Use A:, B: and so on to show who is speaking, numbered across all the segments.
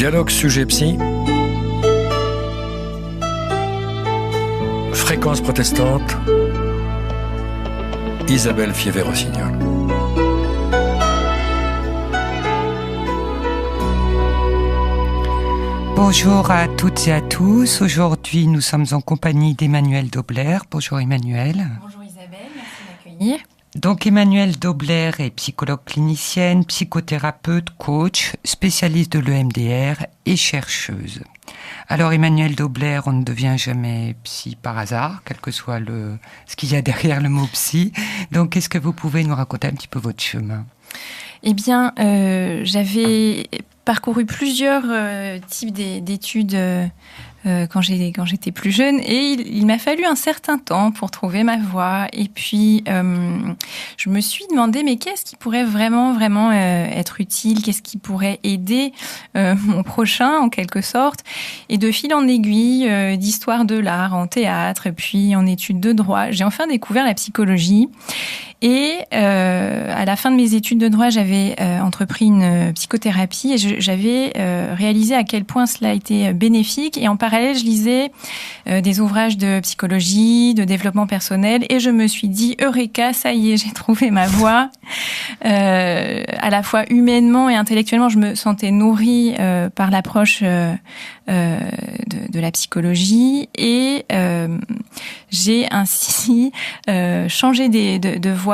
A: Dialogue sujet psy. Fréquence protestante. Isabelle Fievé-Rossignol.
B: Bonjour à toutes et à tous. Aujourd'hui, nous sommes en compagnie d'Emmanuelle Dobler. Bonjour Emmanuelle.
C: Bonjour Isabelle, merci de m'accueillir.
B: Donc Emmanuelle Dobler est psychologue clinicienne, psychothérapeute, coach, spécialiste de l'EMDR et chercheuse. Alors Emmanuelle Dobler, on ne devient jamais psy par hasard, quel que soit ce qu'il y a derrière le mot psy. Donc est-ce que vous pouvez nous raconter un petit peu votre chemin ?
C: Eh bien, j'avais parcouru plusieurs types d'études quand j'étais plus jeune et il m'a fallu un certain temps pour trouver ma voie. Et puis, je me suis demandé, mais qu'est-ce qui pourrait vraiment être utile ? Qu'est-ce qui pourrait aider mon prochain, en quelque sorte ? Et de fil en aiguille, d'histoire de l'art, en théâtre, et puis en études de droit, j'ai enfin découvert la psychologie. Et à la fin de mes études de droit, j'avais entrepris une psychothérapie et j'avais réalisé à quel point cela était bénéfique. Et en parallèle, je lisais des ouvrages de psychologie, de développement personnel, et je me suis dit Eureka, ça y est, j'ai trouvé ma voie. À la fois humainement et intellectuellement, je me sentais nourrie par l'approche de la psychologie et j'ai ainsi changé de voie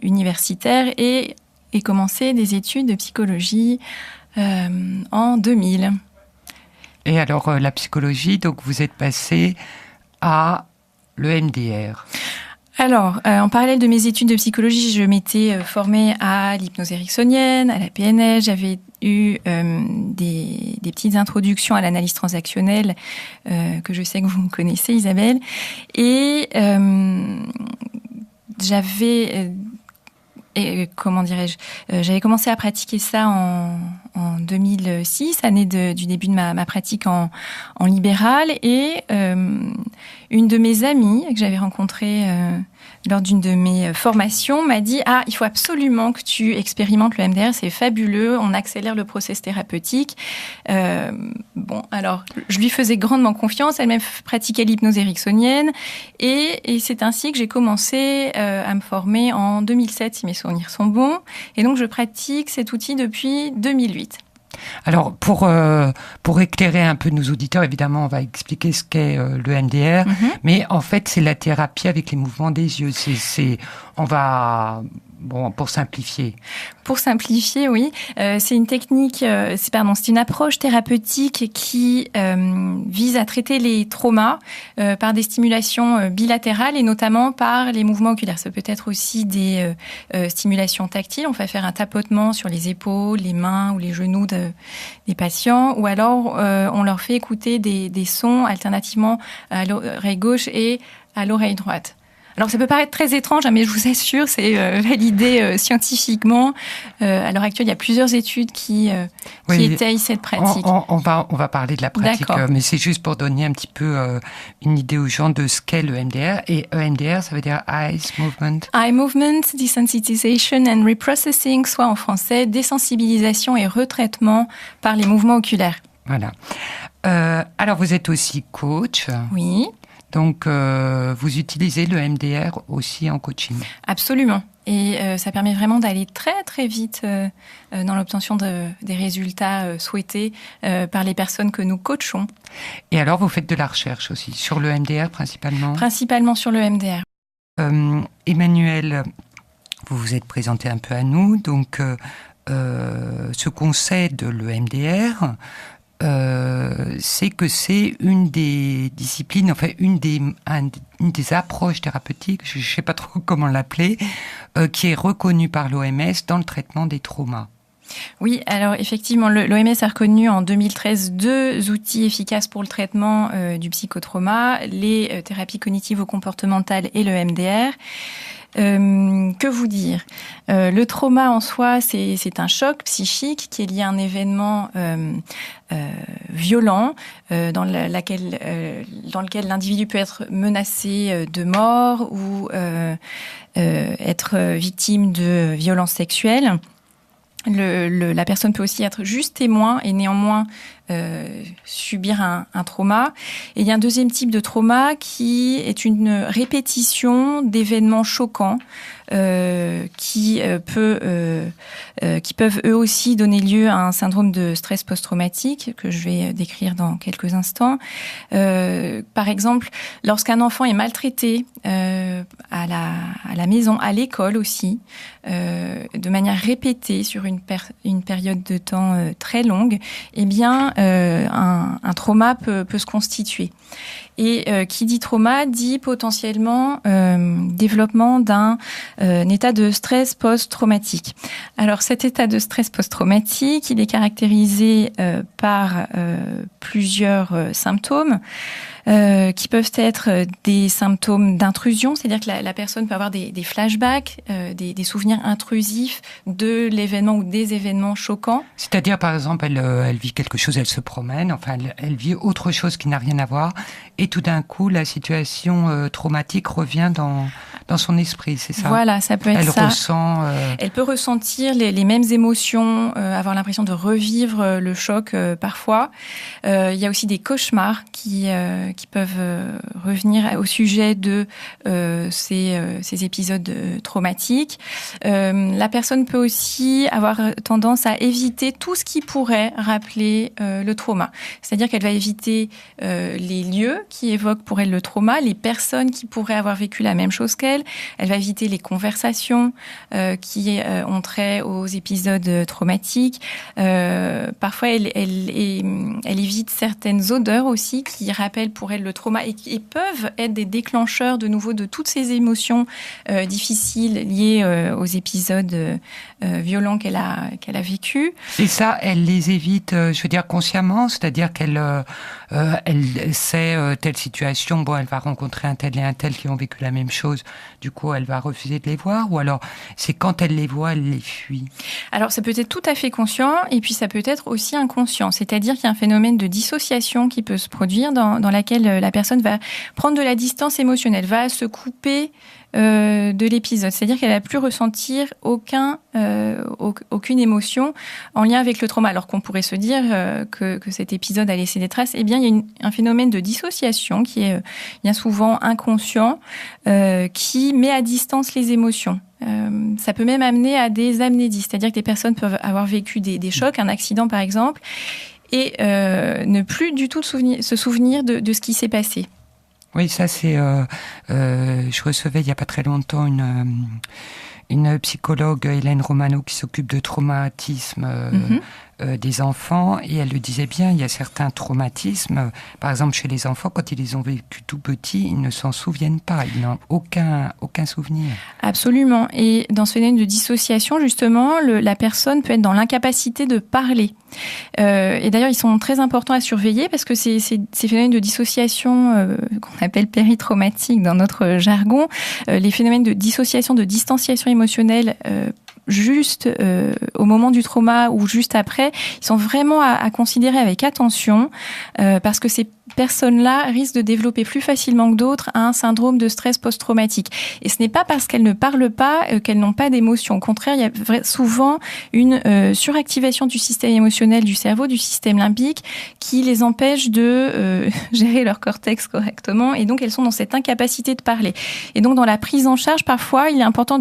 C: universitaire et commencé des études de psychologie en 2000.
B: Et alors la psychologie, donc vous êtes passée à l'EMDR.
C: Alors, en parallèle de mes études de psychologie, je m'étais formée à l'hypnose ericksonienne, à la PNL. J'avais eu des petites introductions à l'analyse transactionnelle que je sais que vous connaissez, Isabelle. Et j'avais commencé à pratiquer ça en 2006, année du début de ma pratique en libéral. Et une de mes amies que j'avais rencontrée lors d'une de mes formations m'a dit « Ah, il faut absolument que tu expérimentes le MDR, c'est fabuleux, on accélère le process thérapeutique. » Bon, alors, je lui faisais grandement confiance, elle-même pratiquait l'hypnose ericksonienne et c'est ainsi que j'ai commencé à me former en 2007, si mes souvenirs sont bons. Et donc, je pratique cet outil depuis 2008.
B: Alors, pour éclairer un peu nos auditeurs, évidemment, on va expliquer ce qu'est le MDR, mais en fait, c'est la thérapie avec les mouvements des yeux. Pour simplifier.
C: Pour simplifier, oui. C'est une technique, c'est une approche thérapeutique qui vise à traiter les traumas par des stimulations bilatérales et notamment par les mouvements oculaires. Ça peut être aussi des stimulations tactiles. On va faire un tapotement sur les épaules, les mains ou les genoux des patients, ou alors on leur fait écouter des sons alternativement à l'oreille gauche et à l'oreille droite. Alors, ça peut paraître très étrange, mais je vous assure, c'est validé scientifiquement. À l'heure actuelle, il y a plusieurs études qui étayent cette pratique.
B: On va parler de la pratique, mais c'est juste pour donner un petit peu une idée aux gens de ce qu'est le MDR. Et EMDR, ça veut dire Eye Movement.
C: Eye Movement, Desensitization and Reprocessing, soit en français, désensibilisation et retraitement par les mouvements oculaires.
B: Voilà. Alors, vous êtes aussi coach.
C: Oui.
B: Donc, vous utilisez le MDR aussi en coaching.
C: Absolument. Et ça permet vraiment d'aller très, très vite dans l'obtention des résultats souhaités par les personnes que nous coachons.
B: Et alors, vous faites de la recherche aussi, sur le MDR principalement ?
C: Principalement sur le MDR.
B: Emmanuelle, vous vous êtes présentée un peu à nous. Donc, ce qu'on sait de l'EMDR, c'est que c'est une des disciplines, enfin une des approches thérapeutiques, je ne sais pas trop comment l'appeler, qui est reconnue par l'OMS dans le traitement des traumas.
C: Oui, alors effectivement, l'OMS a reconnu en 2013 deux outils efficaces pour le traitement du psychotrauma, les thérapies cognitivo-comportementales et le MDR. Que vous dire ? Le trauma en soi, c'est un choc psychique qui est lié à un événement violent dans lequel l'individu peut être menacé de mort ou être victime de violences sexuelles. La personne peut aussi être juste témoin et néanmoins subir un trauma. Et il y a un deuxième type de trauma qui est une répétition d'événements choquants qui peuvent eux aussi donner lieu à un syndrome de stress post-traumatique que je vais décrire dans quelques instants. Par exemple, lorsqu'un enfant est maltraité à la maison, à l'école aussi, de manière répétée sur une période de temps très longue, eh bien, un trauma peut se constituer. Et qui dit trauma dit potentiellement développement d'un état de stress post-traumatique. Alors cet état de stress post-traumatique, il est caractérisé par plusieurs symptômes. Qui peuvent être des symptômes d'intrusion, c'est-à-dire que la personne peut avoir des flashbacks, des souvenirs intrusifs de l'événement ou des événements choquants.
B: C'est-à-dire, par exemple, elle vit quelque chose, elle se promène, enfin, elle vit autre chose qui n'a rien à voir, et tout d'un coup, la situation traumatique revient dans son esprit, c'est ça?
C: Voilà, ça peut être ça.
B: Elle
C: peut ressentir les mêmes émotions, avoir l'impression de revivre le choc parfois. Il y a aussi des cauchemars qui peuvent revenir au sujet de ces épisodes traumatiques. La personne peut aussi avoir tendance à éviter tout ce qui pourrait rappeler le trauma. C'est-à-dire qu'elle va éviter les lieux qui évoquent pour elle le trauma, les personnes qui pourraient avoir vécu la même chose qu'elle. Elle va éviter les conversations qui ont trait aux épisodes traumatiques. Parfois, elle évite certaines odeurs aussi qui rappellent pour elle le trauma et peuvent être des déclencheurs de nouveau de toutes ces émotions difficiles liées aux épisodes violents qu'elle a vécus.
B: Et ça, elle les évite, je veux dire, consciemment, c'est-à-dire qu'elle sait telle situation, bon, elle va rencontrer un tel et un tel qui ont vécu la même chose, du coup, elle va refuser de les voir, ou alors c'est quand elle les voit, elle les fuit?
C: Alors, ça peut être tout à fait conscient, et puis ça peut être aussi inconscient, c'est-à-dire qu'il y a un phénomène de dissociation qui peut se produire dans laquelle la personne va prendre de la distance émotionnelle, va se couper de l'épisode. C'est-à-dire qu'elle va plus ressentir aucune émotion en lien avec le trauma. Alors qu'on pourrait se dire que cet épisode a laissé des traces. Eh bien, il y a un phénomène de dissociation qui est bien souvent inconscient, qui met à distance les émotions. Ça peut même amener à des amnésies. C'est-à-dire que des personnes peuvent avoir vécu des chocs, un accident par exemple, et ne plus du tout se souvenir de ce qui s'est passé.
B: Oui, ça c'est... je recevais il n'y a pas très longtemps une psychologue, Hélène Romano, qui s'occupe de traumatisme des enfants, et elle le disait bien, il y a certains traumatismes, par exemple chez les enfants, quand ils les ont vécus tout petits, ils ne s'en souviennent pas, ils n'ont aucun souvenir. Absolument,
C: et dans ce phénomène de dissociation, justement, la personne peut être dans l'incapacité de parler. Et d'ailleurs, ils sont très importants à surveiller parce que ces phénomènes de dissociation qu'on appelle péritraumatiques dans notre jargon, les phénomènes de dissociation, de distanciation émotionnelle juste au moment du trauma ou juste après, ils sont vraiment à considérer avec attention parce que ces personnes-là risquent de développer plus facilement que d'autres un syndrome de stress post-traumatique. Et ce n'est pas parce qu'elles ne parlent pas qu'elles n'ont pas d'émotion. Au contraire, il y a souvent une suractivation du système émotionnel du cerveau, du système limbique, qui les empêche de gérer leur cortex correctement. Et donc, elles sont dans cette incapacité de parler. Et donc, dans la prise en charge, parfois, il est important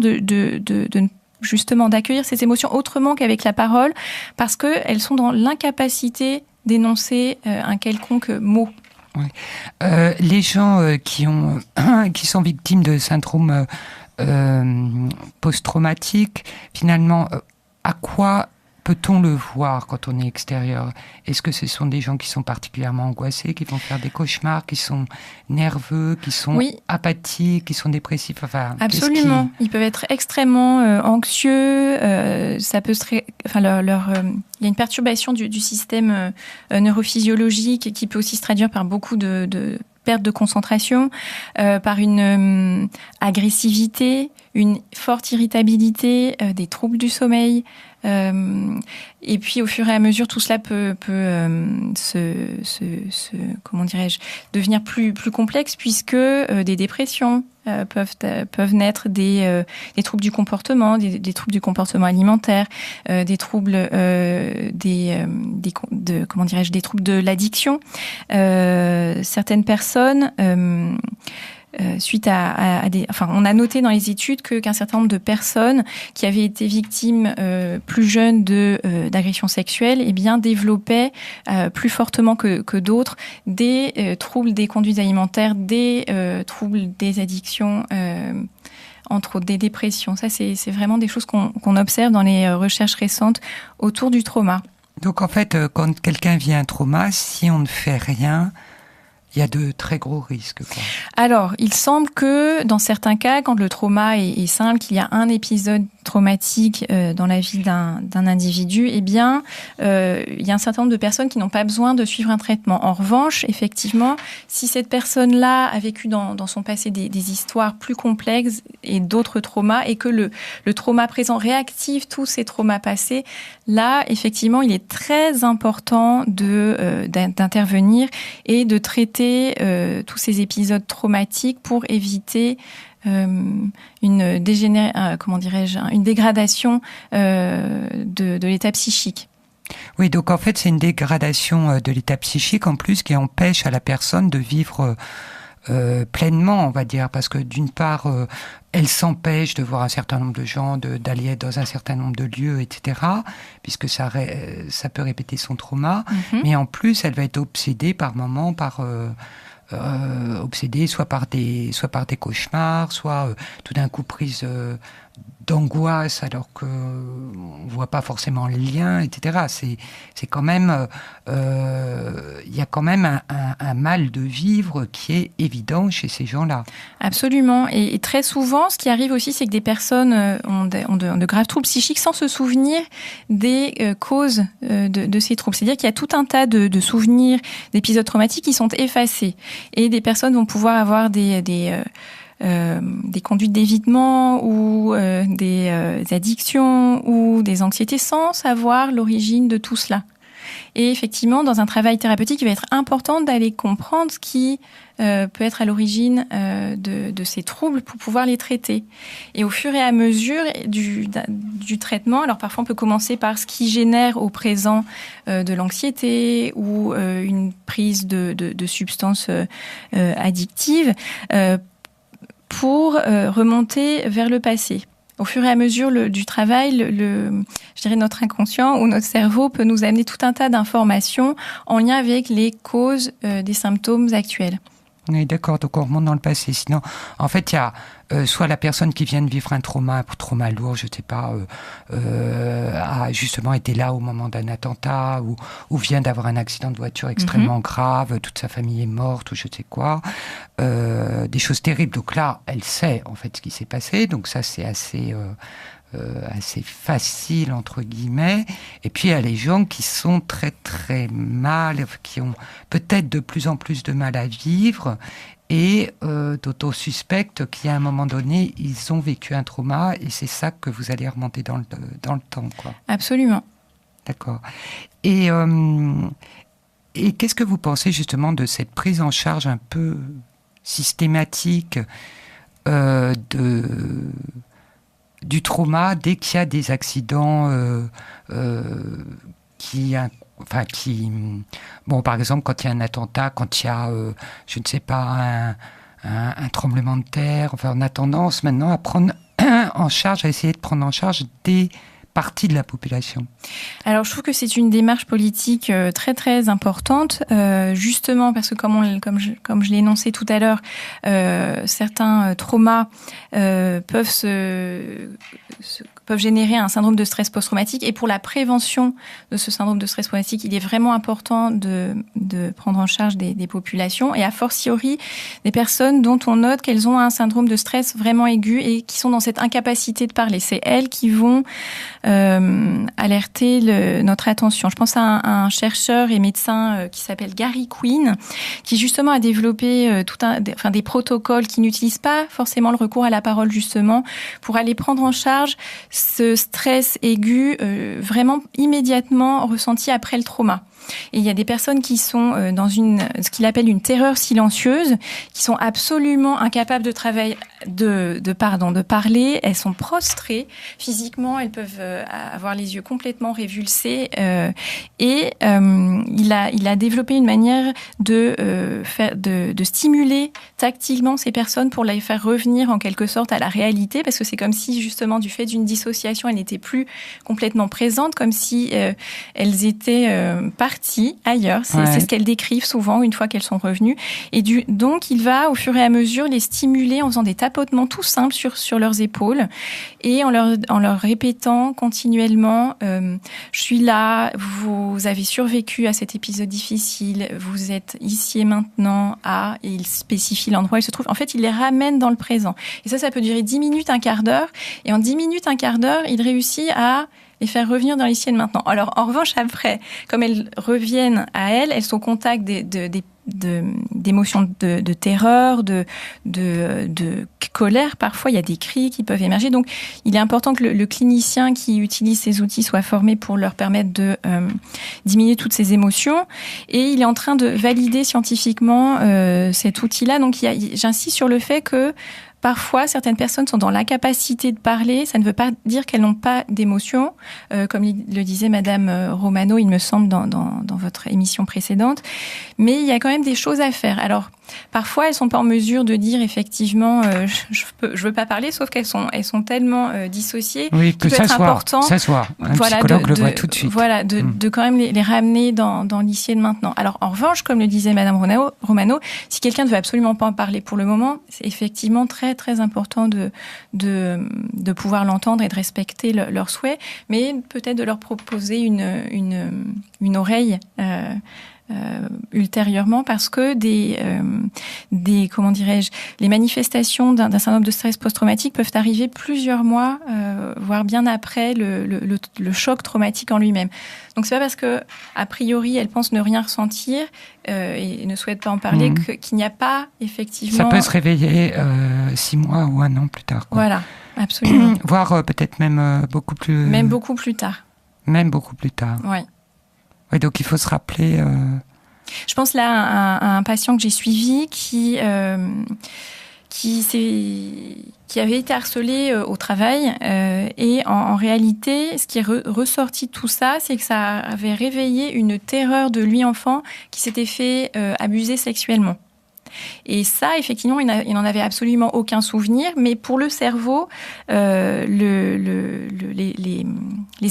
C: justement d'accueillir ces émotions autrement qu'avec la parole, parce qu'elles sont dans l'incapacité d'énoncer un quelconque mot.
B: Oui. Les gens qui sont victimes de syndrome post-traumatique, finalement, à quoi peut-on le voir quand on est extérieur? Est-ce que ce sont des gens qui sont particulièrement angoissés, qui vont faire des cauchemars, qui sont nerveux, qui sont apathiques, qui sont dépressifs? Enfin,
C: absolument. Ils peuvent être extrêmement anxieux. Ça peut il y a une perturbation du système neurophysiologique qui peut aussi se traduire par beaucoup de perte de concentration, par une agressivité, une forte irritabilité, des troubles du sommeil. Et puis au fur et à mesure, tout cela peut comment dirais-je, devenir plus complexe, puisque des dépressions peuvent naître, des troubles du comportement, des troubles du comportement alimentaire, des troubles comment dirais-je, des troubles de l'addiction. Certaines personnes suite à des, enfin, on a noté dans les études qu'un certain nombre de personnes qui avaient été victimes plus jeunes d'agressions sexuelles, eh bien, développaient plus fortement que d'autres des troubles des conduites alimentaires, des troubles des addictions, entre autres des dépressions. Ça, c'est vraiment des choses qu'on observe dans les recherches récentes autour du trauma.
B: Donc, en fait, quand quelqu'un vit un trauma, si on ne fait rien, il y a de très gros risques, quoi.
C: Alors, il semble que dans certains cas, quand le trauma est simple, qu'il y a un épisode traumatique dans la vie d'un individu, eh bien, il y a un certain nombre de personnes qui n'ont pas besoin de suivre un traitement. En revanche, effectivement, si cette personne-là a vécu dans son passé des histoires plus complexes et d'autres traumas, et que le trauma présent réactive tous ces traumas passés, là, effectivement, il est très important d'intervenir et de traiter tous ces épisodes traumatiques pour éviter une dégradation de l'état psychique.
B: Oui, donc en fait, c'est une dégradation de l'état psychique en plus qui empêche à la personne de vivre pleinement, on va dire, parce que d'une part, elle s'empêche de voir un certain nombre de gens, d'aller dans un certain nombre de lieux, etc., puisque ça peut répéter son trauma, mais en plus, elle va être obsédée par moments obsédée soit par des cauchemars, soit tout d'un coup prise d'angoisse alors que on voit pas forcément le lien, etc. C'est quand même il y a quand même un mal de vivre qui est évident chez ces gens-là.
C: Absolument. Et très souvent, ce qui arrive aussi, c'est que des personnes ont de graves troubles psychiques sans se souvenir des causes de ces troubles. C'est-à-dire qu'il y a tout un tas de souvenirs, d'épisodes traumatiques qui sont effacés. Et des personnes vont pouvoir avoir des conduites d'évitement ou des addictions ou des anxiétés sans savoir l'origine de tout cela. Et effectivement, dans un travail thérapeutique, il va être important d'aller comprendre ce qui peut être à l'origine de ces troubles pour pouvoir les traiter. Et au fur et à mesure du traitement, alors parfois on peut commencer par ce qui génère au présent de l'anxiété ou une prise de substances addictives, pour remonter vers le passé. Au fur et à mesure du travail, je dirais notre inconscient ou notre cerveau peut nous amener tout un tas d'informations en lien avec les causes des symptômes actuels.
B: Oui, d'accord, donc on remonte dans le passé. Sinon, en fait, il y a soit la personne qui vient de vivre un trauma lourd, je ne sais pas, a justement été là au moment d'un attentat ou vient d'avoir un accident de voiture extrêmement grave, toute sa famille est morte ou je ne sais quoi, des choses terribles. Donc là, elle sait en fait ce qui s'est passé, donc ça c'est assez facile entre guillemets. Et puis il y a les gens qui sont très très mal, qui ont peut-être de plus en plus de mal à vivre et dont on suspecte qu'à un moment donné ils ont vécu un trauma et c'est ça que vous allez remonter dans le temps, quoi.
C: Absolument.
B: D'accord. Et qu'est-ce que vous pensez justement de cette prise en charge un peu systématique du trauma dès qu'il y a des accidents par exemple, quand il y a un attentat, quand il y a, je ne sais pas, un tremblement de terre, enfin, on a tendance maintenant à prendre en charge, à essayer de prendre en charge des partie de la population.
C: Alors, je trouve que c'est une démarche politique très très importante, justement parce que comme je l'ai énoncé tout à l'heure, certains traumas peuvent peuvent générer un syndrome de stress post-traumatique. Et pour la prévention de ce syndrome de stress post-traumatique, il est vraiment important de prendre en charge des populations et a fortiori des personnes dont on note qu'elles ont un syndrome de stress vraiment aigu et qui sont dans cette incapacité de parler. C'est elles qui vont alerter notre attention. Je pense à un chercheur et médecin qui s'appelle Gary Quinn, qui justement a développé des protocoles qui n'utilisent pas forcément le recours à la parole justement pour aller prendre en charge ce stress aigu vraiment immédiatement ressenti après le trauma. Et il y a des personnes qui sont dans ce qu'il appelle une terreur silencieuse, qui sont absolument incapables de parler. Elles sont prostrées physiquement, elles peuvent avoir les yeux complètement révulsés. Il a développé une manière de stimuler tactilement ces personnes pour les faire revenir en quelque sorte à la réalité, parce que c'est comme si justement du fait d'une dissociation, elles n'étaient plus complètement présentes, comme si elles étaient parties ailleurs. C'est ce qu'elles décrivent souvent une fois qu'elles sont revenues. Et donc, il va au fur et à mesure les stimuler en faisant des tapotements tout simples sur leurs épaules et en leur répétant continuellement je suis là, vous avez survécu à cet épisode difficile, vous êtes ici et maintenant et il spécifie l'endroit où il se trouve. En fait, il les ramène dans le présent. Et ça peut durer 10 minutes, un quart d'heure. Et en 10 minutes, un quart d'heure, il réussit à les faire revenir dans l'ici et maintenant. Alors, en revanche, après, comme elles reviennent à elles sont au contact d'émotions de terreur, de colère. Parfois, il y a des cris qui peuvent émerger. Donc, il est important que le clinicien qui utilise ces outils soit formé pour leur permettre de diminuer toutes ces émotions. Et il est en train de valider scientifiquement cet outil-là. Donc, j'insiste sur le fait que parfois, certaines personnes sont dans l'incapacité de parler. Ça ne veut pas dire qu'elles n'ont pas d'émotions, comme le disait Madame Romano, il me semble, dans votre émission précédente. Mais il y a quand même des choses à faire. Alors, parfois, elles sont pas en mesure de dire effectivement, je veux pas parler, sauf qu'elles sont tellement dissociées.
B: Oui, que ça soit important. Un psychologue le voit tout de suite.
C: Voilà, de quand même les ramener dans l'ici et de maintenant. Alors, en revanche, comme le disait Madame Romano, si quelqu'un ne veut absolument pas en parler pour le moment, c'est effectivement très très important de pouvoir l'entendre et de respecter leurs souhaits, mais peut-être de leur proposer une oreille. Ultérieurement, parce que les manifestations d'un syndrome de stress post-traumatique peuvent arriver plusieurs mois, voire bien après le choc traumatique en lui-même. Donc c'est pas parce que a priori elles pensent ne rien ressentir et ne souhaitent pas en parler qu'il n'y a pas effectivement.
B: Ça peut se réveiller 6 mois ou 1 an plus tard. Quoi.
C: Voilà, absolument.
B: Voire peut-être même beaucoup plus.
C: Même beaucoup plus tard.
B: Même beaucoup plus tard.
C: Oui.
B: Oui, donc il faut se rappeler.
C: Je pense là à un patient que j'ai suivi qui avait été harcelé au travail et en réalité, ce qui est ressorti de tout ça, c'est que ça avait réveillé une terreur de lui enfant qui s'était fait abuser sexuellement. Et ça, effectivement, il n'en avait absolument aucun souvenir, mais pour le cerveau, les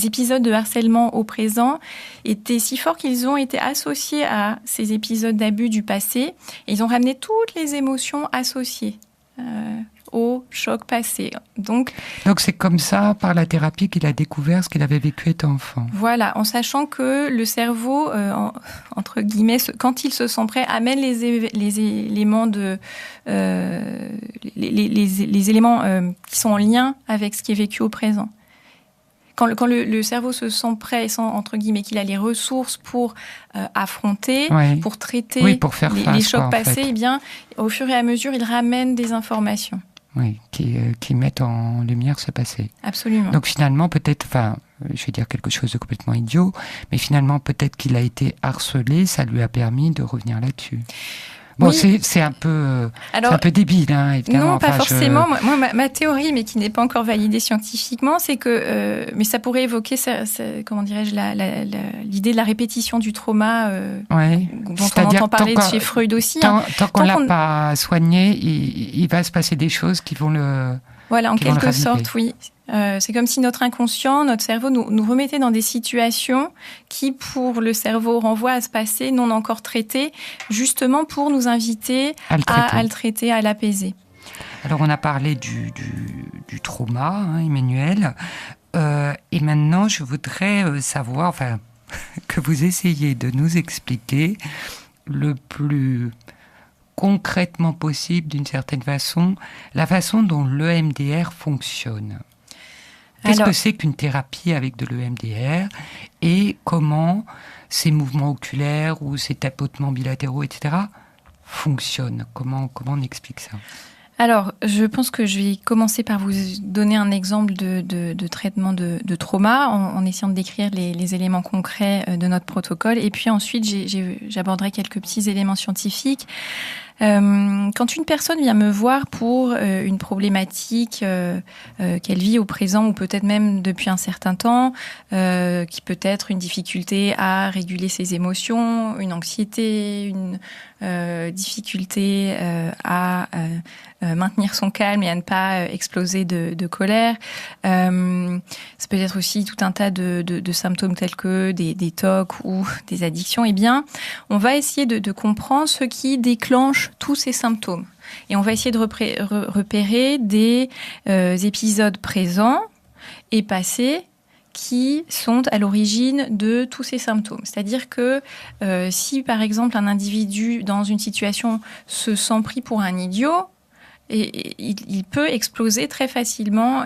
C: épisodes de harcèlement au présent étaient si forts qu'ils ont été associés à ces épisodes d'abus du passé, et ils ont ramené toutes les émotions associées au choc passé. Donc
B: c'est comme ça, par la thérapie, qu'il a découvert ce qu'il avait vécu étant enfant.
C: Voilà, en sachant que le cerveau, entre guillemets, quand il se sent prêt, amène les éléments les éléments qui sont en lien avec ce qui est vécu au présent. Quand le cerveau se sent prêt, entre guillemets, qu'il a les ressources pour affronter, pour traiter
B: pour faire face,
C: les chocs passés,
B: en fait.
C: Eh bien, au fur et à mesure, il ramène des informations.
B: Oui, qui mettent en lumière ce passé.
C: Absolument.
B: Donc finalement, peut-être, je vais dire quelque chose de complètement idiot, mais finalement, peut-être qu'il a été harcelé, ça lui a permis de revenir là-dessus. Bon, oui. c'est un peu débile, hein, évidemment.
C: Non, pas forcément. Moi, ma théorie, mais qui n'est pas encore validée scientifiquement, c'est que, mais ça pourrait évoquer, comment dirais-je, l'idée de la répétition du trauma, dont on entend parler de chez Freud aussi.
B: Tant qu'on l'a pas soigné, il va se passer des choses qui vont le.
C: Voilà, en quelque sorte, oui. C'est comme si notre inconscient, notre cerveau nous remettait dans des situations qui, pour le cerveau, renvoient à ce passé non encore traité, justement pour nous inviter à le traiter, à l'apaiser.
B: Alors, on a parlé du trauma, hein, Emmanuel. Et maintenant, je voudrais savoir, enfin, que vous essayiez de nous expliquer le plus concrètement possible, d'une certaine façon, la façon dont l'EMDR fonctionne. Qu'est-ce que c'est qu'une thérapie avec de l'EMDR et comment ces mouvements oculaires ou ces tapotements bilatéraux, etc., fonctionnent? Comment on explique ça?
C: Alors, je pense que je vais commencer par vous donner un exemple de traitement de trauma en essayant de décrire les éléments concrets de notre protocole. Et puis ensuite, j'aborderai quelques petits éléments scientifiques. Quand une personne vient me voir pour une problématique qu'elle vit au présent ou peut-être même depuis un certain temps, qui peut être une difficulté à réguler ses émotions, une anxiété, une difficulté à maintenir son calme et à ne pas exploser de colère. Ça peut être aussi tout un tas de symptômes tels que des TOC ou des addictions. Eh bien, on va essayer de comprendre ce qui déclenche tous ces symptômes. Et on va essayer de repérer des épisodes présents et passés qui sont à l'origine de tous ces symptômes. C'est-à-dire que si, par exemple, un individu, dans une situation, se sent pris pour un idiot, il peut exploser très facilement,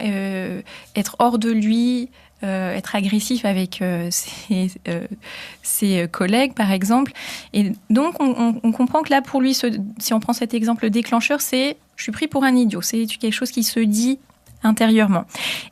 C: être hors de lui, être agressif avec ses collègues, par exemple. Et donc, on comprend que là, pour lui, si on prend cet exemple déclencheur, c'est « je suis pris pour un idiot ». C'est quelque chose qui se dit intérieurement.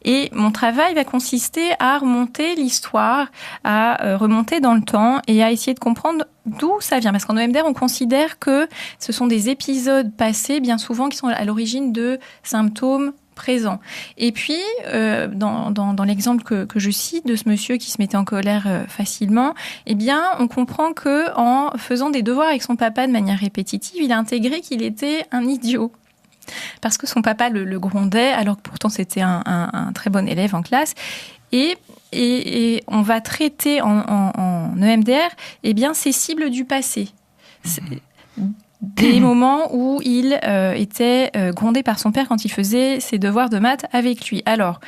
C: Et mon travail va consister à remonter l'histoire, à remonter dans le temps et à essayer de comprendre d'où ça vient. Parce qu'en EMDR, on considère que ce sont des épisodes passés, bien souvent, qui sont à l'origine de symptômes présents. Et puis, dans l'exemple que je cite de ce monsieur qui se mettait en colère facilement, eh bien, on comprend que en faisant des devoirs avec son papa de manière répétitive, il a intégré qu'il était un idiot. Parce que son papa le grondait, alors que pourtant c'était un très bon élève en classe. Et on va traiter en EMDR eh bien, ces cibles du passé. Des moments où il était grondé par son père quand il faisait ses devoirs de maths avec lui. Alors,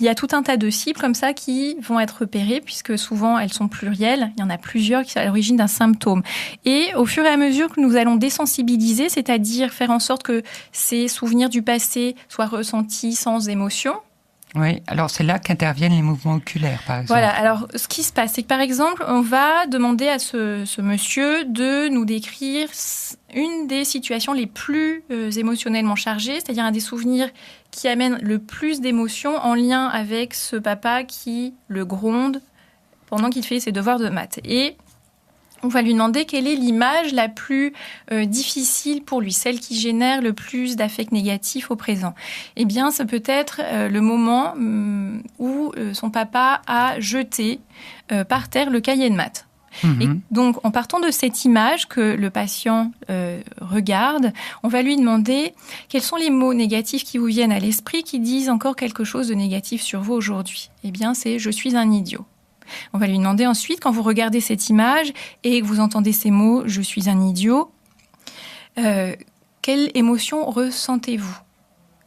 C: il y a tout un tas de cibles comme ça qui vont être repérées, puisque souvent elles sont plurielles. Il y en a plusieurs qui sont à l'origine d'un symptôme. Et au fur et à mesure que nous allons désensibiliser, c'est-à-dire faire en sorte que ces souvenirs du passé soient ressentis sans émotion.
B: Oui, alors c'est là qu'interviennent les mouvements oculaires, par exemple.
C: Voilà, alors ce qui se passe, c'est que par exemple, on va demander à ce monsieur de nous décrire une des situations les plus émotionnellement chargées, c'est-à-dire un des souvenirs qui amène le plus d'émotions en lien avec ce papa qui le gronde pendant qu'il fait ses devoirs de maths. Et on va lui demander quelle est l'image la plus difficile pour lui, celle qui génère le plus d'affect négatif au présent. Eh bien, ça peut être le moment où son papa a jeté par terre le cahier de maths. Et donc, en partant de cette image que le patient regarde, on va lui demander quels sont les mots négatifs qui vous viennent à l'esprit qui disent encore quelque chose de négatif sur vous aujourd'hui. Eh bien, c'est « je suis un idiot ». On va lui demander ensuite, quand vous regardez cette image et que vous entendez ces mots « je suis un idiot », quelle émotion ressentez-vous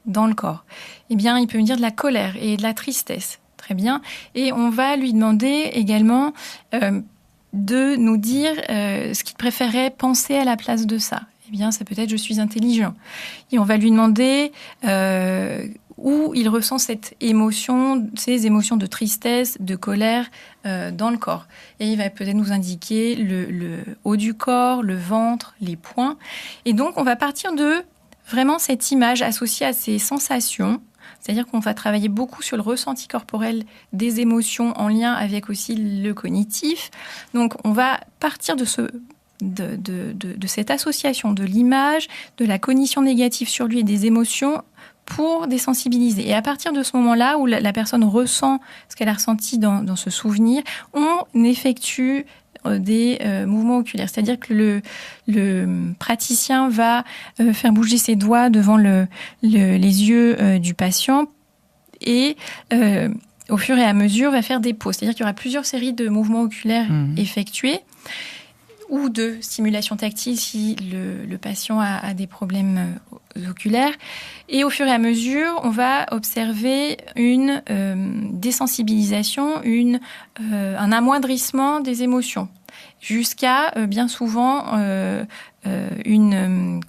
C: dans le corps? Eh bien, il peut me dire de la colère et de la tristesse. Très bien. Et on va lui demander également de nous dire ce qu'il préférait penser à la place de ça. Eh bien, ça peut être « je suis intelligent ». Et on va lui demander où il ressent cette émotion, ces émotions de tristesse, de colère dans le corps. Et il va peut-être nous indiquer le haut du corps, le ventre, les poings. Et donc, on va partir de vraiment cette image associée à ces sensations. C'est-à-dire qu'on va travailler beaucoup sur le ressenti corporel des émotions en lien avec aussi le cognitif. Donc, on va partir de cette association de l'image, de la cognition négative sur lui et des émotions pour désensibiliser. Et à partir de ce moment-là, où la personne ressent ce qu'elle a ressenti dans ce souvenir, on effectue des mouvements oculaires. C'est-à-dire que le praticien va faire bouger ses doigts devant les yeux du patient et au fur et à mesure va faire des pauses. C'est-à-dire qu'il y aura plusieurs séries de mouvements oculaires effectués. ou de stimulation tactile si le patient a des problèmes oculaires. Et au fur et à mesure, on va observer une désensibilisation, un amoindrissement des émotions, jusqu'à bien souvent une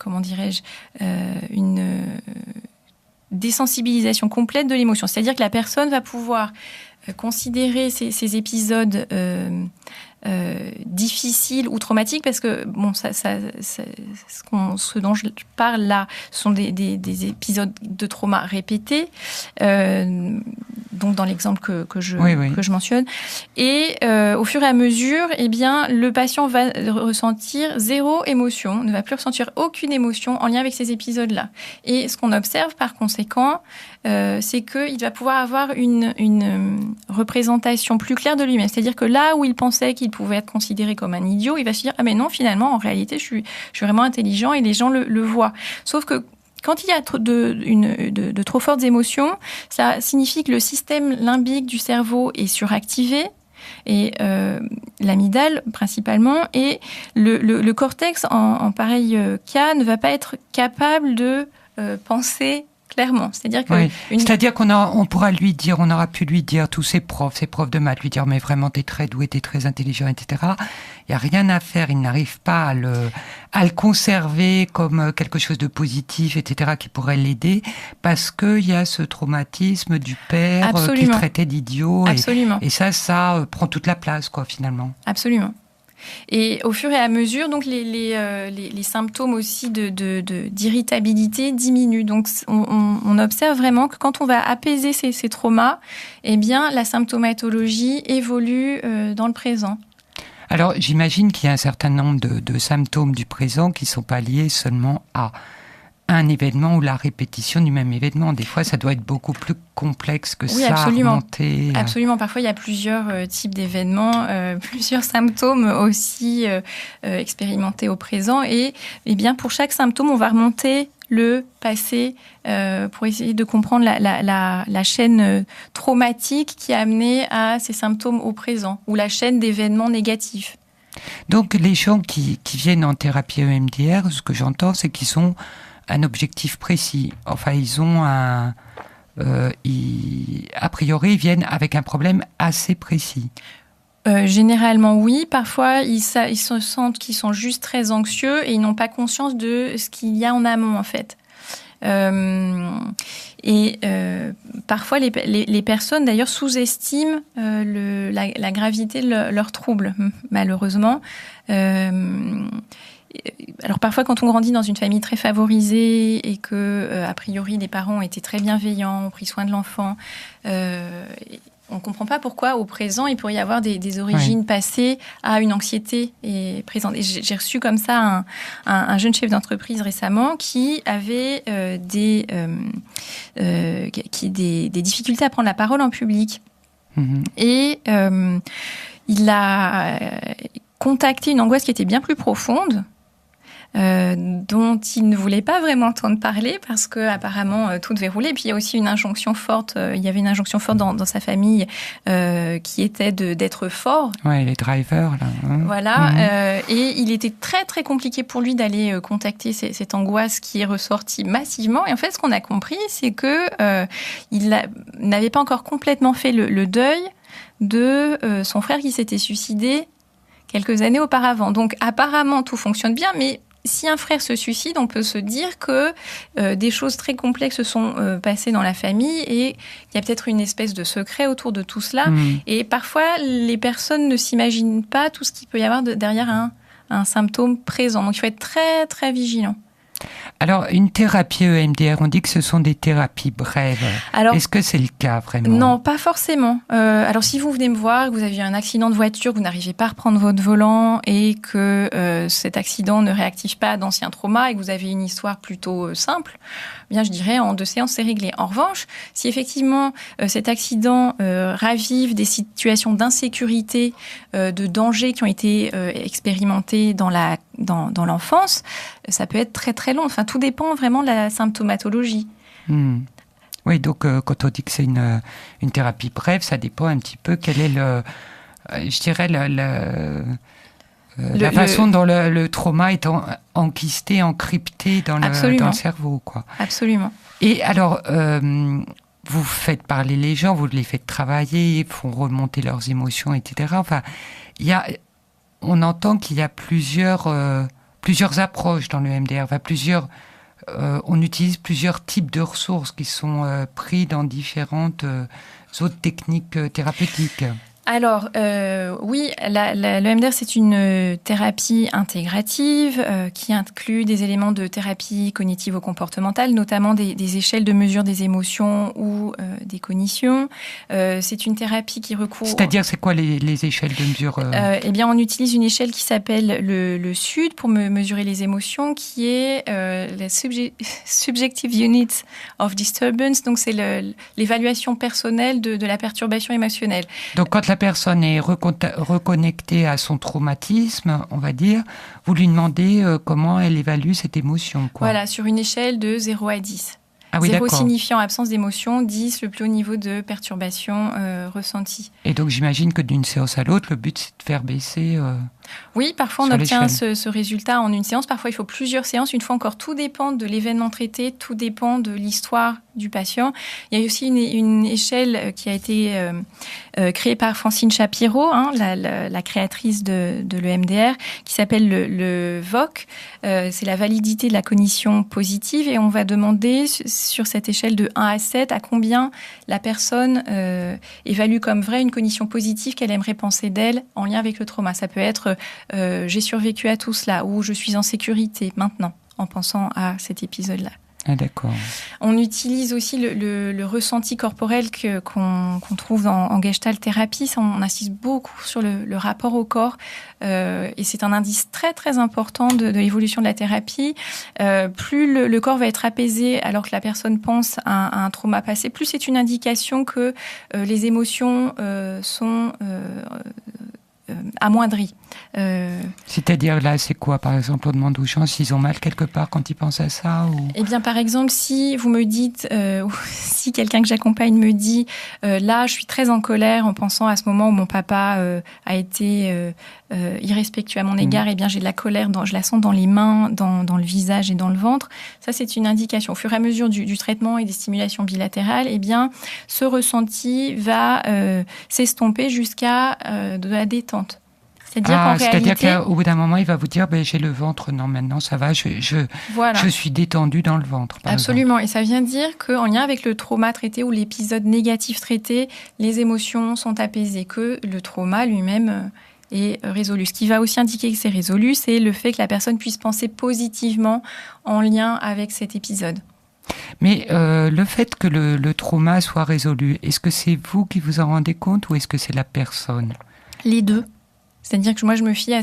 C: désensibilisation complète de l'émotion. C'est-à-dire que la personne va pouvoir considérer ces épisodes difficiles ou traumatiques, parce que ce dont je parle là sont des épisodes de trauma répétés, donc dans l'exemple que je mentionne. Et au fur et à mesure, eh bien, le patient va ressentir zéro émotion, ne va plus ressentir aucune émotion en lien avec ces épisodes-là. Et ce qu'on observe par conséquent, c'est qu'il va pouvoir avoir une représentation plus claire de lui-même. C'est-à-dire que là où il pensait qu'il pouvait être considéré comme un idiot, il va se dire « Ah mais non, finalement, en réalité, je suis vraiment intelligent et les gens le voient. » Sauf que quand il y a de trop fortes émotions, ça signifie que le système limbique du cerveau est suractivé, et l'amygdale principalement, et le cortex en pareil cas ne va pas être capable de penser clairement. C'est-à-dire que
B: c'est-à-dire on pourra lui dire, on aura pu lui dire, tous ces profs de maths, lui dire mais vraiment t'es très doué, t'es très intelligent, etc. Il n'y a rien à faire, il n'arrive pas à le conserver comme quelque chose de positif, etc., qui pourrait l'aider, parce qu'il y a ce traumatisme du père qui traitait d'idiot. Et ça prend toute la place, quoi, finalement.
C: Absolument. Et au fur et à mesure, donc les symptômes aussi d'irritabilité diminuent. Donc on observe vraiment que quand on va apaiser ces traumas, eh bien la symptomatologie évolue dans le présent.
B: Alors j'imagine qu'il y a un certain nombre de symptômes du présent qui ne sont pas liés seulement à un événement ou la répétition du même événement. Des fois, ça doit être beaucoup plus complexe que ça.
C: Absolument. Absolument. Parfois, il y a plusieurs types d'événements, plusieurs symptômes aussi expérimentés au présent. Et bien, pour chaque symptôme, on va remonter le passé pour essayer de comprendre la chaîne traumatique qui a amené à ces symptômes au présent, ou la chaîne d'événements négatifs.
B: Donc, les gens qui viennent en thérapie EMDR, ce que j'entends, c'est qu'ils ont un objectif précis. Enfin, ils ont a priori, ils viennent avec un problème assez précis.
C: Généralement, oui. Parfois, ils se sentent qu'ils sont juste très anxieux et ils n'ont pas conscience de ce qu'il y a en amont, en fait. Parfois, les personnes, d'ailleurs, sous-estiment la gravité de leurs troubles, malheureusement. Alors parfois, quand on grandit dans une famille très favorisée et que, a priori, les parents ont été très bienveillants, ont pris soin de l'enfant, on ne comprend pas pourquoi, au présent, il pourrait y avoir des origines passées à une anxiété présente. Et j'ai reçu comme ça un jeune chef d'entreprise récemment qui avait des difficultés à prendre la parole en public. Mmh. Et il a contacté une angoisse qui était bien plus profonde, dont il ne voulait pas vraiment entendre parler parce que apparemment tout devait rouler. Et puis il y a aussi une injonction forte. Il y avait une injonction forte dans sa famille qui était d'être fort.
B: Ouais, les drivers là.
C: Voilà. Et il était très très compliqué pour lui d'aller contacter cette angoisse qui est ressortie massivement. Et en fait, ce qu'on a compris, c'est que il n'avait pas encore complètement fait le deuil de son frère qui s'était suicidé quelques années auparavant. Donc apparemment tout fonctionne bien, mais si un frère se suicide, on peut se dire que des choses très complexes se sont passées dans la famille et il y a peut-être une espèce de secret autour de tout cela. Et parfois, les personnes ne s'imaginent pas tout ce qu'il peut y avoir derrière un symptôme présent. Donc, il faut être très, très vigilant.
B: Alors, une thérapie EMDR, on dit que ce sont des thérapies brèves. Alors, est-ce que c'est le cas vraiment ?
C: Non, pas forcément. Alors, si vous venez me voir, que vous avez eu un accident de voiture, que vous n'arrivez pas à reprendre votre volant et que cet accident ne réactive pas d'anciens traumas et que vous avez une histoire plutôt simple, bien, je dirais en 2 séances, c'est réglé. En revanche, si effectivement cet accident ravive des situations d'insécurité, de danger qui ont été expérimentées dans l'enfance, ça peut être très très long. Enfin, tout dépend vraiment de la symptomatologie.
B: Oui, donc quand on dit que c'est une thérapie brève, ça dépend un petit peu quel est je dirais la façon dont le trauma est enquisté, encrypté dans le cerveau, quoi.
C: Absolument.
B: Et alors, vous faites parler les gens, vous les faites travailler, ils font remonter leurs émotions, etc. Enfin, on entend qu'il y a plusieurs approches dans le MDR, enfin on utilise plusieurs types de ressources qui sont pris dans différentes autres techniques thérapeutiques.
C: Alors, oui, le MDR, c'est une thérapie intégrative qui inclut des éléments de thérapie cognitivo-comportementale, notamment des échelles de mesure des émotions ou des cognitions. C'est une thérapie qui recourt...
B: C'est-à-dire, c'est quoi les échelles de mesure
C: Eh bien, on utilise une échelle qui s'appelle le SUD pour mesurer les émotions, qui est la Subjective Unit of Disturbance. Donc, c'est l'évaluation personnelle de la perturbation émotionnelle.
B: Donc, quand la personne est reconnectée à son traumatisme, on va dire, vous lui demandez comment elle évalue cette émotion, quoi.
C: Voilà, sur une échelle de 0 à 10.
B: Ah oui,
C: 0
B: d'accord.
C: signifiant absence d'émotion, 10 le plus haut niveau de perturbation ressentie.
B: Et donc j'imagine que d'une séance à l'autre, le but c'est de faire baisser...
C: Oui, parfois on obtient ce résultat en une séance, parfois il faut plusieurs séances. Une fois encore, tout dépend de l'événement traité, tout dépend de l'histoire du patient. Il y a aussi une échelle qui a été créée par Francine Shapiro, la créatrice de l'EMDR, qui s'appelle le VOC. C'est la validité de la cognition positive, et on va demander sur cette échelle de 1 à 7 à combien la personne évalue comme vraie une cognition positive qu'elle aimerait penser d'elle en lien avec le trauma. Ça peut être j'ai survécu à tout cela, ou je suis en sécurité maintenant en pensant à cet épisode-là.
B: Ah, d'accord.
C: On utilise aussi le ressenti corporel qu'on trouve en Gestalt thérapie. On insiste beaucoup sur le rapport au corps, et c'est un indice très très important de l'évolution de la thérapie. Plus le corps va être apaisé alors que la personne pense à un trauma passé, plus c'est une indication que les émotions sont amoindries.
B: C'est-à-dire là, c'est quoi? Par exemple, on demande aux gens s'ils ont mal quelque part quand ils pensent à ça, ou...
C: Eh bien, par exemple, si vous me dites, ou si quelqu'un que j'accompagne me dit, là, je suis très en colère en pensant à ce moment où mon papa a été irrespectueux à mon égard, eh bien, j'ai de la colère, je la sens dans les mains, dans le visage et dans le ventre. Ça, c'est une indication. Au fur et à mesure du traitement et des stimulations bilatérales, eh bien, ce ressenti va s'estomper jusqu'à de la détente.
B: C'est-à-dire qu'au bout d'un moment, il va vous dire j'ai le ventre, non, maintenant ça va, je suis détendue dans le ventre.
C: Absolument, et ça vient dire qu'en lien avec le trauma traité ou l'épisode négatif traité, les émotions sont apaisées, que le trauma lui-même est résolu. Ce qui va aussi indiquer que c'est résolu, c'est le fait que la personne puisse penser positivement en lien avec cet épisode.
B: Mais le fait que le trauma soit résolu, est-ce que c'est vous qui vous en rendez compte, ou est-ce que c'est la personne?
C: Les deux. C'est-à-dire que moi, je me fie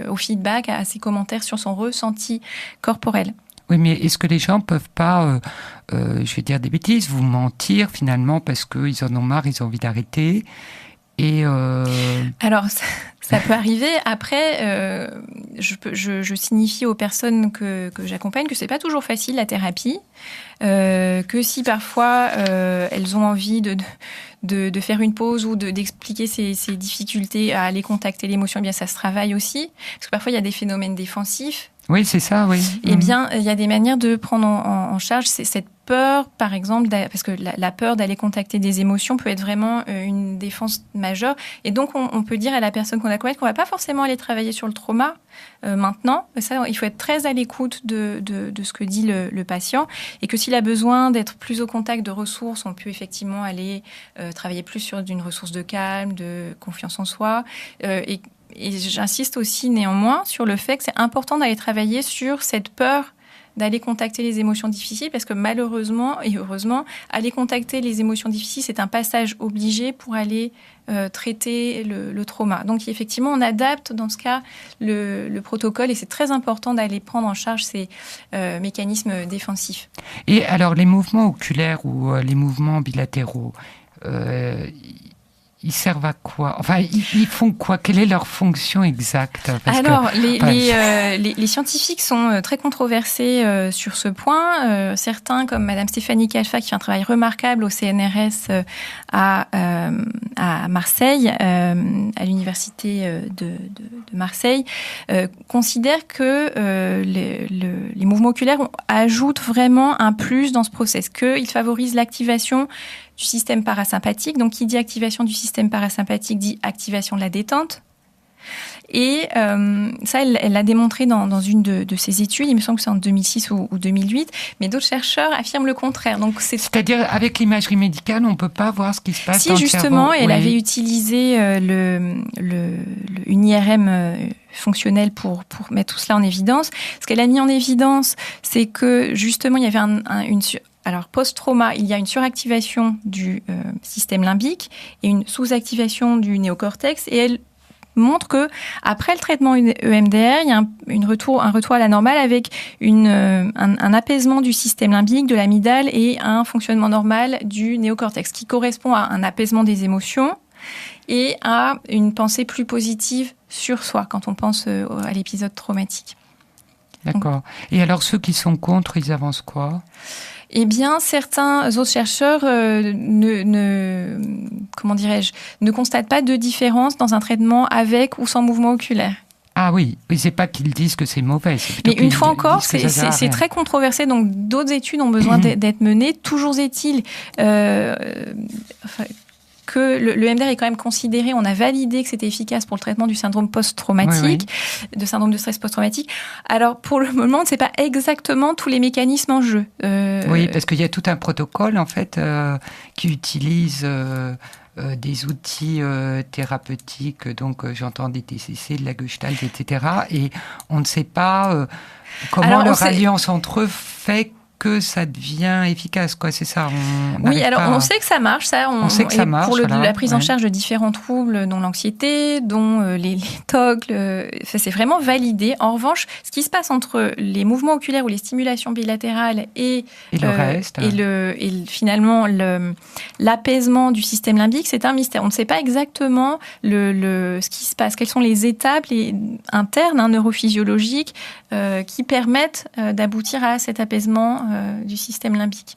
C: au feedback, à ses commentaires sur son ressenti corporel.
B: Oui, mais est-ce que les gens peuvent pas, je vais dire des bêtises, vous mentir finalement parce qu'ils en ont marre, ils ont envie d'arrêter et
C: Alors, ça peut arriver. Après, je signifie aux personnes que j'accompagne que c'est pas toujours facile la thérapie, que si parfois elles ont envie de faire une pause ou d'expliquer ces difficultés à aller contacter l'émotion, eh bien ça se travaille aussi, parce que parfois il y a des phénomènes défensifs.
B: Oui, c'est ça, oui.
C: Eh bien, il y a des manières de prendre en charge cette peur, par exemple, parce que la peur d'aller contacter des émotions peut être vraiment une défense majeure. Et donc, on peut dire à la personne qu'on accompagne qu'on va pas forcément aller travailler sur le trauma maintenant. Ça, il faut être très à l'écoute de ce que dit le patient, et que s'il a besoin d'être plus au contact de ressources, on peut effectivement aller travailler plus sur une ressource de calme, de confiance en soi, et j'insiste aussi néanmoins sur le fait que c'est important d'aller travailler sur cette peur d'aller contacter les émotions difficiles, parce que malheureusement et heureusement, aller contacter les émotions difficiles, c'est un passage obligé pour aller traiter le trauma. Donc effectivement, on adapte dans ce cas le protocole, et c'est très important d'aller prendre en charge ces mécanismes défensifs.
B: Et alors, les mouvements oculaires ou les mouvements bilatéraux, ils servent à quoi? Enfin, ils font quoi? Quelle est leur fonction exacte?
C: Les scientifiques sont très controversés sur ce point. Certains, comme Madame Stéphanie Kalfa, qui fait un travail remarquable au CNRS à Marseille, à l'université Marseille, considère que les mouvements oculaires ajoutent vraiment un plus dans ce process, qu'ils favorisent l'activation du système parasympathique. Donc, qui dit activation du système parasympathique dit activation de la détente. Et ça, elle l'a démontré dans une de ses études, il me semble que c'est en 2006 ou 2008, mais d'autres chercheurs affirment le contraire. Donc
B: c'est-à-dire, avec l'imagerie médicale, on ne peut pas voir ce qui se passe dans le cerveau. Si,
C: justement, elle avait utilisé une IRM fonctionnelle pour mettre tout cela en évidence. Ce qu'elle a mis en évidence, c'est que justement, il y avait alors, post-trauma, il y a une suractivation du système limbique et une sous-activation du néocortex, et elle montre que après le traitement EMDR, il y a un retour à la normale avec un apaisement du système limbique, de l'amygdale et un fonctionnement normal du néocortex, qui correspond à un apaisement des émotions et à une pensée plus positive sur soi quand on pense à l'épisode traumatique.
B: D'accord. Et alors ceux qui sont contre, ils avancent quoi ?
C: Eh bien, certains autres chercheurs ne constatent pas de différence dans un traitement avec ou sans mouvement oculaire.
B: Ah oui, c'est pas qu'ils disent que c'est mauvais.
C: Mais une fois encore, c'est très controversé, donc d'autres études ont besoin d'être menées. Toujours est-il que le EMDR est quand même considéré, on a validé que c'était efficace pour le traitement du syndrome post-traumatique, de syndrome de stress post-traumatique. Alors, pour le moment, on ne sait pas exactement tous les mécanismes en jeu.
B: Oui, parce qu'il y a tout un protocole, en fait, qui utilise des outils thérapeutiques, donc j'entends des TCC, de la Gestalt, etc. Et on ne sait pas comment leur alliance entre eux fait que ça devient efficace, quoi, c'est ça.
C: On sait que ça marche, ça. On sait que ça marche. Pour la prise en charge de différents troubles, dont l'anxiété, dont les TOC, c'est vraiment validé. En revanche, ce qui se passe entre les mouvements oculaires ou les stimulations bilatérales et
B: le reste,
C: et finalement l'apaisement du système limbique, c'est un mystère. On ne sait pas exactement ce qui se passe, quelles sont les étapes internes, neurophysiologiques, qui permettent d'aboutir à cet apaisement du système limbique.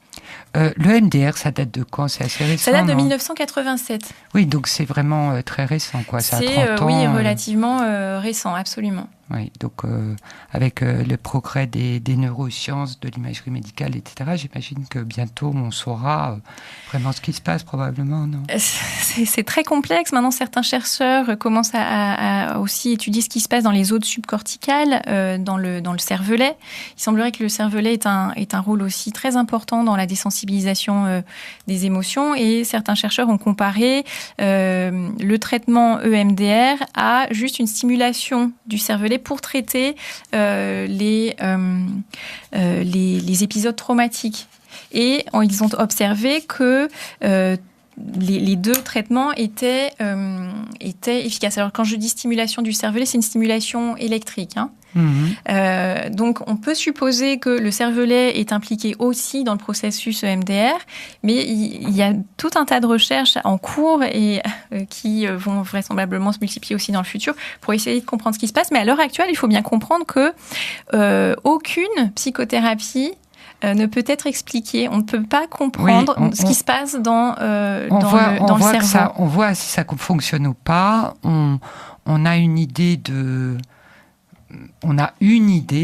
B: Le MDR, ça date de quand ? C'est assez récent.
C: Ça date de 1987.
B: Oui, donc c'est vraiment très récent, quoi. Ça a 30 ans.
C: Oui, relativement récent, absolument.
B: Oui, donc avec le progrès des neurosciences, de l'imagerie médicale, etc., j'imagine que bientôt on saura vraiment ce qui se passe, probablement, non ?
C: C'est très complexe. Maintenant, certains chercheurs commencent à aussi étudier ce qui se passe dans les zones subcorticales, dans le cervelet. Il semblerait que le cervelet ait un rôle aussi très important dans la désensibilisation des émotions, et certains chercheurs ont comparé le traitement EMDR à juste une stimulation du cervelet pour traiter les épisodes traumatiques. Et ils ont observé que les deux traitements étaient efficaces. Alors, quand je dis stimulation du cervelet, c'est une stimulation électrique. Donc, on peut supposer que le cervelet est impliqué aussi dans le processus EMDR, mais il y a tout un tas de recherches en cours et qui vont vraisemblablement se multiplier aussi dans le futur pour essayer de comprendre ce qui se passe. Mais à l'heure actuelle, il faut bien comprendre que aucune psychothérapie ne peut être expliquée. On ne peut pas comprendre ce qui se passe dans le cerveau.
B: On voit si ça fonctionne ou pas. On a une idée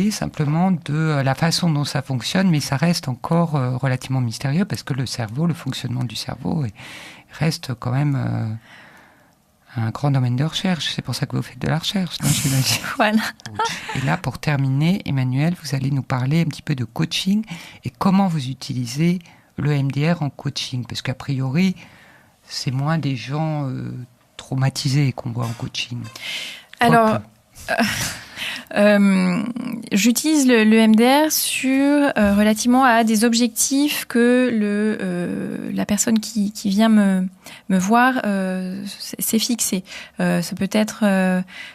B: simplement de la façon dont ça fonctionne, mais ça reste encore relativement mystérieux parce que le fonctionnement du cerveau reste quand même un grand domaine de recherche. C'est pour ça que vous faites de la recherche, non, j'imagine.
C: Voilà.
B: Et là, pour terminer, Emmanuelle, vous allez nous parler un petit peu de coaching et comment vous utilisez le MDR en coaching, parce qu'a priori, c'est moins des gens traumatisés qu'on voit en coaching.
C: Alors, j'utilise le MDR relativement à des objectifs que la personne qui vient me voir s'est fixé. Ça peut être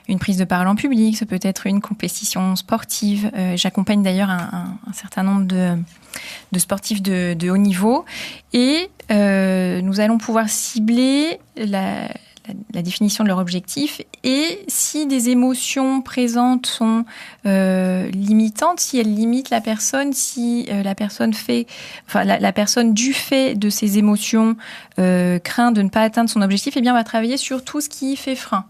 C: une prise de parole en public, ça peut être une compétition sportive. J'accompagne d'ailleurs un certain nombre de sportifs de haut niveau, et nous allons pouvoir cibler la définition de leur objectif, et si des émotions présentes sont limitantes, si elles limitent la personne, si la personne du fait de ses émotions craint de ne pas atteindre son objectif, eh bien on va travailler sur tout ce qui fait frein.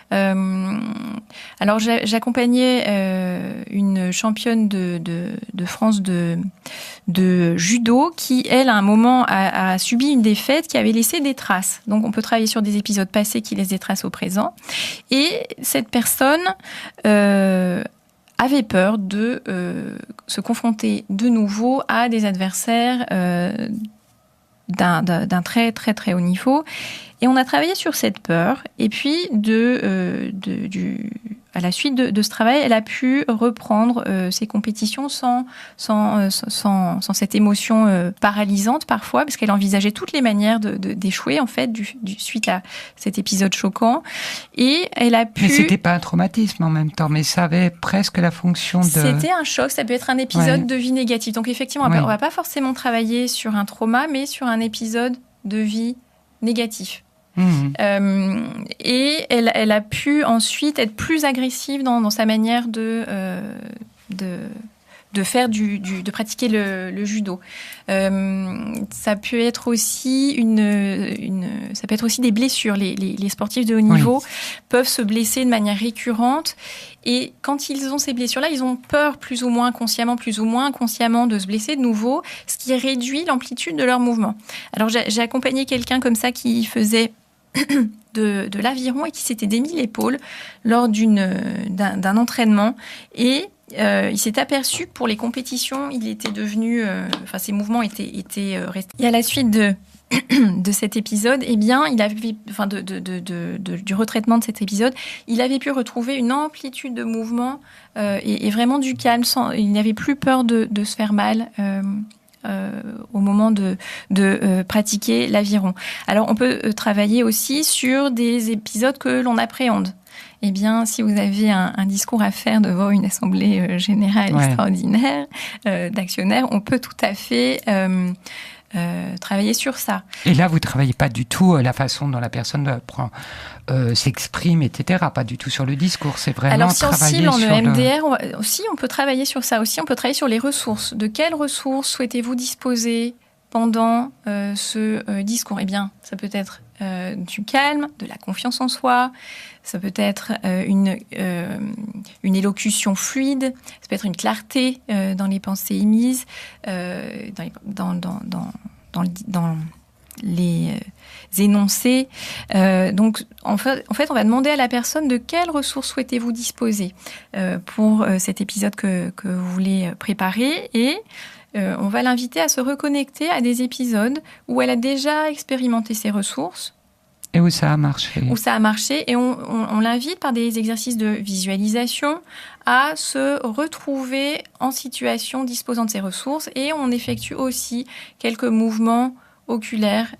C: Alors j'accompagnais une championne de France de judo qui, elle, à un moment, a subi une défaite qui avait laissé des traces. Donc on peut travailler sur des épisodes passés qui laissent des traces au présent. Et cette personne avait peur de se confronter de nouveau à des adversaires d'un très très très haut niveau. Et on a travaillé sur cette peur. Et puis, à la suite de ce travail, elle a pu reprendre ses compétitions sans cette émotion paralysante parfois, parce qu'elle envisageait toutes les manières d'échouer, en fait, suite à cet épisode choquant. Et elle a pu...
B: Mais c'était pas un traumatisme en même temps, mais ça avait presque la fonction de...
C: C'était un choc, ça peut être un épisode de vie négative. Donc effectivement, on va pas forcément travailler sur un trauma, mais sur un épisode de vie négatif. Et elle a pu ensuite être plus agressive dans sa manière de pratiquer le judo. Ça peut être aussi ça peut être aussi des blessures. Les sportifs de haut niveau peuvent se blesser de manière récurrente. Et quand ils ont ces blessures-là, ils ont peur plus ou moins consciemment de se blesser de nouveau, ce qui réduit l'amplitude de leur mouvement. Alors j'ai accompagné quelqu'un comme ça qui faisait de l'aviron et qui s'était démis l'épaule lors d'un entraînement. Et il s'est aperçu que pour les compétitions, il était devenu... ses mouvements étaient restés. Et à la suite de cet épisode, eh bien, il avait, du retraitement de cet épisode, il avait pu retrouver une amplitude de mouvement et vraiment du calme. Il n'avait plus peur de se faire mal au moment de pratiquer l'aviron. Alors, on peut travailler aussi sur des épisodes que l'on appréhende. Eh bien, si vous avez un discours à faire devant une assemblée générale extraordinaire d'actionnaires, on peut tout à fait travailler sur ça.
B: Et là, vous travaillez pas du tout la façon dont la personne s'exprime, etc. Pas du tout sur le discours. C'est vraiment
C: alors, si on
B: travailler
C: cible en
B: sur
C: EMDR, on peut travailler sur ça aussi. On peut travailler sur les ressources. De quelles ressources souhaitez-vous disposer pendant ce discours? Eh bien, ça peut être du calme, de la confiance en soi. Ça peut être une élocution fluide. Ça peut être une clarté dans les pensées émises, dans les énoncés. Donc, en fait, on va demander à la personne de quelles ressources souhaitez-vous disposer pour cet épisode que vous voulez préparer, et on va l'inviter à se reconnecter à des épisodes où elle a déjà expérimenté ces ressources.
B: Et où ça a marché.
C: Et on l'invite par des exercices de visualisation à se retrouver en situation disposant de ces ressources, et on effectue aussi quelques mouvements oculaires.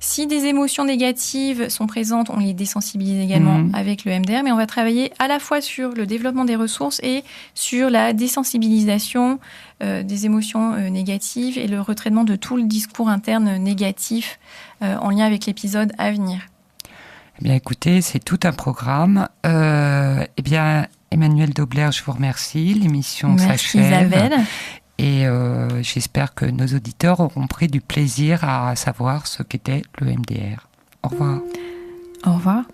C: Si des émotions négatives sont présentes, on les désensibilise également avec le MDR, mais on va travailler à la fois sur le développement des ressources et sur la désensibilisation des émotions négatives et le retraitement de tout le discours interne négatif en lien avec l'épisode à venir.
B: Eh bien, écoutez, c'est tout un programme. Eh bien, Emmanuelle Dobler, je vous remercie. L'émission s'achève.
C: Merci Isabelle.
B: Et j'espère que nos auditeurs auront pris du plaisir à savoir ce qu'était le MDR. Au revoir.
C: Au revoir.